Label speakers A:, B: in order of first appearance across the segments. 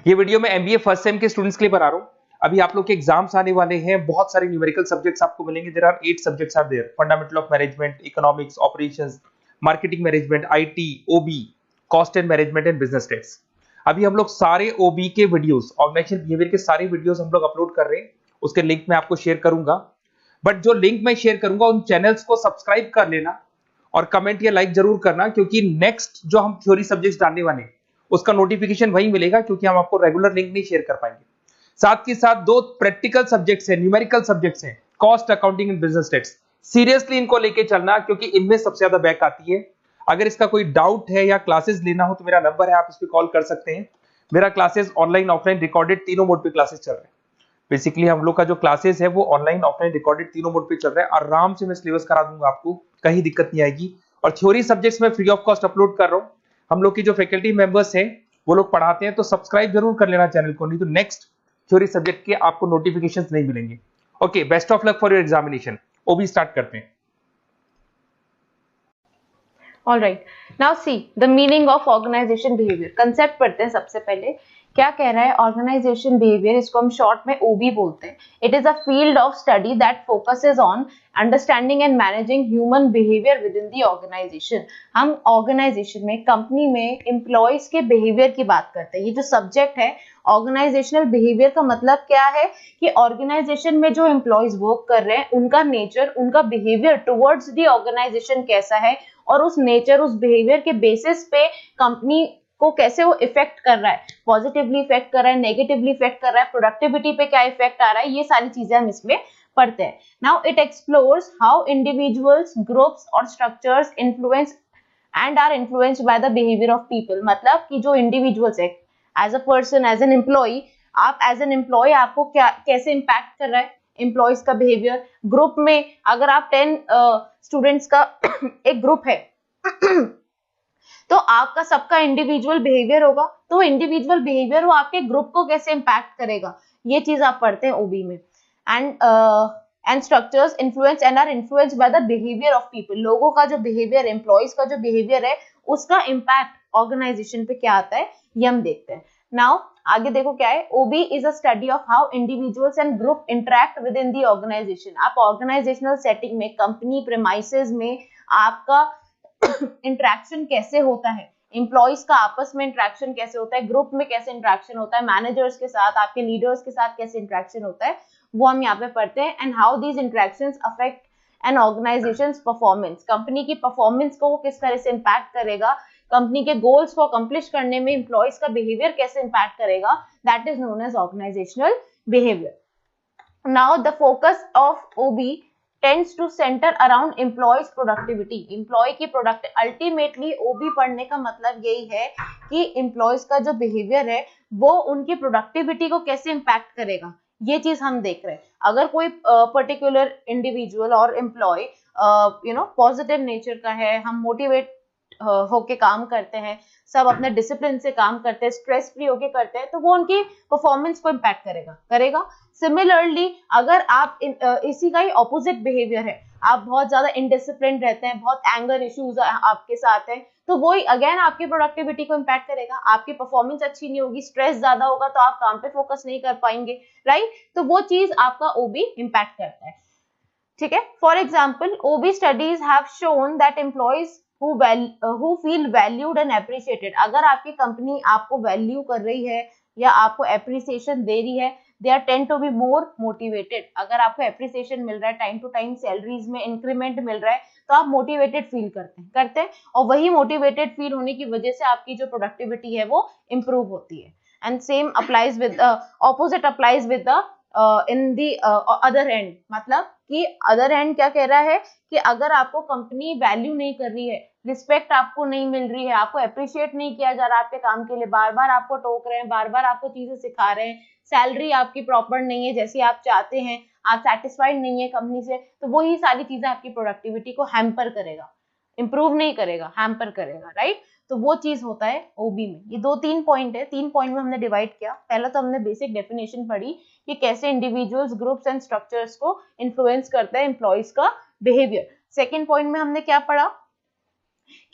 A: ये वीडियो मैं MBA first sem के स्टूडेंट्स के लिए बना रहा हूँ। अभी आप लोग के एग्जाम्स आने वाले हैं, बहुत सारे न्यूमेरिकल सब्जेक्ट्स आपको मिलेंगे। There are 8 subjects are there, fundamental of management, economics, operations, marketing management, IT, OB, cost and management and business stats. अभी हम लोग सारे ओबी के वीडियोस, ऑर्गेनाइजेशन बिहेवियर के सारे वीडियोस हम लोग अपलोड कर रहे हैं। उसके लिंक मैं आपको शेयर करूंगा, बट जो लिंक मैं शेयर करूंगा उन चैनल्स को सब्सक्राइब कर लेना और कमेंट या लाइक जरूर करना, क्योंकि नेक्स्ट जो हम थ्योरी सब्जेक्ट्स डालने वाले हैं उसका नोटिफिकेशन वही मिलेगा, क्योंकि हम आपको रेगुलर लिंक नहीं शेयर कर पाएंगे। साथ के साथ 2 प्रैक्टिकल सब्जेक्ट्स हैं, न्यूमेरिकल सब्जेक्ट्स हैं, cost accounting and business states. Seriously इनको लेके चलना, क्योंकि इनमें सबसे ज्यादा बैक आती है। अगर इसका कोई डाउट है या क्लासेस लेना हो तो मेरा नंबर है, आप इस पर कॉल कर सकते हैं। मेरा क्लासेस ऑनलाइन ऑफलाइन रिकॉर्डेड तीनों मोड पे क्लासेस चल रहे हैं। बेसिकली हम लोग का जो क्लासेस है वो ऑनलाइन ऑफलाइन रिकॉर्डेड तीनों मोड पे चल रहा है। आराम से मैं सिलेबस करा दूंगा, आपको कहीं दिक्कत नहीं आएगी। और थ्योरी सब्जेक्ट्स में फ्री ऑफ कॉस्ट अपलोड कर रहा हूँ। हम लोग की जो फैकल्टी मेंबर्स हैं वो लोग पढ़ाते हैं, तो सब्सक्राइब जरूर कर लेना चैनल को, नहीं तो नेक्स्ट थ्योरी सब्जेक्ट के आपको नोटिफिकेशंस नहीं मिलेंगे। Okay, best of luck for your examination. OB start करते हैं।
B: All right. Now see the meaning of organization behavior. Concept पढ़ते हैं सबसे पहले। क्या कह रहा है ऑर्गेनाइजेशन बिहेवियर, इसको हम शॉर्ट में ओबी बोलते हैं। It is a field of study that focuses on understanding and managing human behaviour with in the organisation. हम ऑर्गेनाइजेशन में, कंपनी में एम्प्लॉयज के बिहेवियर की बात करते हैं। ये जो सब्जेक्ट है ऑर्गेनाइजेशनल बिहेवियर का मतलब क्या है कि ऑर्गेनाइजेशन में जो एम्प्लॉयज वर्क कर रहे हैं उनका नेचर, उनका बिहेवियर टुवर्ड्स द ऑर्गेनाइजेशन कैसा है, और उस नेचर, उस बिहेवियर के बेसिस पे कंपनी को कैसे वो इफेक्ट कर रहा है, पॉजिटिवली इफेक्ट कर रहा है, नेगेटिवली इफेक्ट कर रहा है, प्रोडक्टिविटी पे क्या इफेक्ट आ रहा है, ये सारी चीजें हम इसमें पढ़ते हैं। Now it explores how individuals, groups और structures influence and are influenced by the behaviour of people. मतलब कि जो इंडिविजुअल्स है, as a person, as an employee, आप एज एन एम्प्लॉय आपको क्या कैसे इम्पैक्ट कर रहा है एम्प्लॉयज का बिहेवियर। ग्रुप में अगर आप 10 स्टूडेंट्स का एक ग्रुप है तो आपका सबका इंडिविजुअल बिहेवियर होगा, तो इंडिविजुअल बिहेवियर वो आपके ग्रुप को कैसे इंपैक्ट करेगा, ये चीज आप पढ़ते हैं ओबी में। And structures influence and are influenced by the behaviour of people. लोगों का जो बिहेवियर, एम्प्लॉयज का जो बिहेवियर है, उसका इंपैक्ट ऑर्गेनाइजेशन पे क्या आता है, ये हम देखते हैं। नाउ आगे देखो क्या है, OB is a study of how individuals and group interact with in the organisation. आप ऑर्गेनाइजेशनल सेटिंग में, कंपनी प्रेमाइसेस में आपका इंटरेक्शन कैसे होता है, एम्प्लॉयज का आपस में इंटरेक्शन कैसे होता है, ग्रुप में कैसे इंटरेक्शन होता है, मैनेजर्स के साथ, आपके लीडर्स के साथ कैसे इंटरेक्शन होता है, वो हम यहाँ पे पढ़ते हैं। And how these interactions affect an organisation's performance. कंपनी की परफॉर्मेंस को वो किस तरह से इंपैक्ट करेगा, कंपनी के गोल्स को अकम्प्लिश करने में एम्प्लॉयज का बिहेवियर कैसे इंपैक्ट करेगा, that is known as organisational behaviour. Now the focus of OB tends to center around employees productivity। Employee की प्रोडक्ट, अल्टीमेटली ओबी पढ़ने का मतलब यही है कि एम्प्लॉयज का जो बिहेवियर है वो उनकी प्रोडक्टिविटी को कैसे इंपैक्ट करेगा, ये चीज हम देख रहे हैं। अगर कोई पर्टिकुलर इंडिविजुअल और एम्प्लॉय पॉजिटिव नेचर का है, हम मोटिवेट होके काम करते हैं, सब अपने डिसिप्लिन से काम करते हैं, स्ट्रेस फ्री होके करते हैं, तो वो उनकी परफॉर्मेंस को इंपैक्ट करेगा। सिमिलरली अगर आप इसी का ही ऑपोजिट बिहेवियर है, आप बहुत ज्यादा इनडिसिप्लिन रहते हैं, बहुत एंगर इश्यूज आपके साथ हैं, तो वो अगेन आपकी प्रोडक्टिविटी को इंपैक्ट करेगा, आपकी परफॉर्मेंस अच्छी नहीं होगी, स्ट्रेस ज्यादा होगा, तो आप काम पे फोकस नहीं कर पाएंगे, राइट। तो वो चीज आपका ओबी इंपैक्ट करता है, ठीक है। For example, OB studies have shown that employees who feel valued and appreciated। अगर आपकी कंपनी आपको वैल्यू कर रही है या आपको एप्रिसिएशन दे रही है, they are tend to be more motivated। अगर आपको एप्रिसिएशन मिल रहा है, टाइम टू टाइम सैलरीज में इंक्रीमेंट मिल रहा है, तो आप मोटिवेटेड फील करते हैं और वही मोटिवेटेड फील होने की वजह से आपकी जो प्रोडक्टिविटी है वो इंप्रूव होती है। And same applies with opposite applies with the in the other and. मतलब कि अदर एंड क्या कह रहा है कि अगर आपको कंपनी वैल्यू नहीं कर रही है, रिस्पेक्ट आपको नहीं मिल रही है, आपको अप्रिशिएट नहीं किया जा रहा आपके काम के लिए, बार बार आपको टोक रहे हैं, बार बार आपको चीजें सिखा रहे हैं, सैलरी आपकी प्रॉपर नहीं है जैसी आप चाहते हैं, आप सेटिस्फाइड नहीं है कंपनी से, तो वही सारी चीजें आपकी प्रोडक्टिविटी को हैम्पर करेगा, इंप्रूव नहीं करेगा, हैम्पर करेगा, राइट। तो वो चीज होता है ओबी में। ये 2-3 पॉइंट है, 3 पॉइंट में हमने डिवाइड किया। पहला तो हमने बेसिक डेफिनेशन पढ़ी कि कैसे इंडिविजुअल्स, ग्रुप्स एंड स्ट्रक्चर्स को इन्फ्लुएंस करता है एम्प्लॉयज का बिहेवियर। सेकेंड पॉइंट में हमने क्या पढ़ा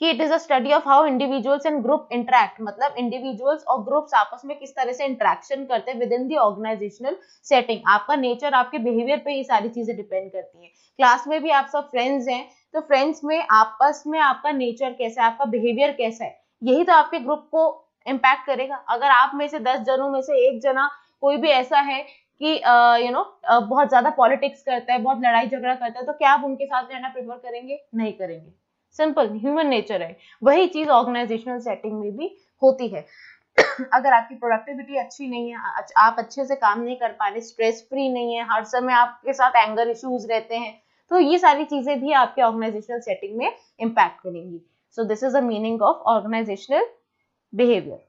B: कि it is a study of how individuals and group interact, मतलब इंडिविजुअल्स और ग्रुप्स आपस में किस तरह से इंटरेक्शन करते हैं within the organisational setting. आपका नेचर, आपके बिहेवियर पे ये सारी चीजें डिपेंड करती हैं। क्लास में भी आप सब फ्रेंड्स हैं, तो फ्रेंड्स में आपस में आपका नेचर कैसा है, आपका बिहेवियर कैसा है, यही तो आपके ग्रुप को इम्पैक्ट करेगा। अगर आप में से 10 जनों में से एक जना कोई भी ऐसा है कि बहुत ज्यादा पॉलिटिक्स करता है, बहुत लड़ाई झगड़ा करता है, तो क्या आप उनके साथ रहना प्रेफर करेंगे? नहीं करेंगे। सिंपल ह्यूमन नेचर है। वही चीज ऑर्गेनाइजेशनल सेटिंग में भी होती है। अगर आपकी प्रोडक्टिविटी अच्छी नहीं है, आप अच्छे से काम नहीं कर पा रहे, स्ट्रेस फ्री नहीं है, हर समय आपके साथ एंगर इश्यूज रहते हैं, तो ये सारी चीजें भी आपके ऑर्गेनाइजेशनल सेटिंग में इम्पैक्ट करेंगी। So this is the meaning of organisational behaviour.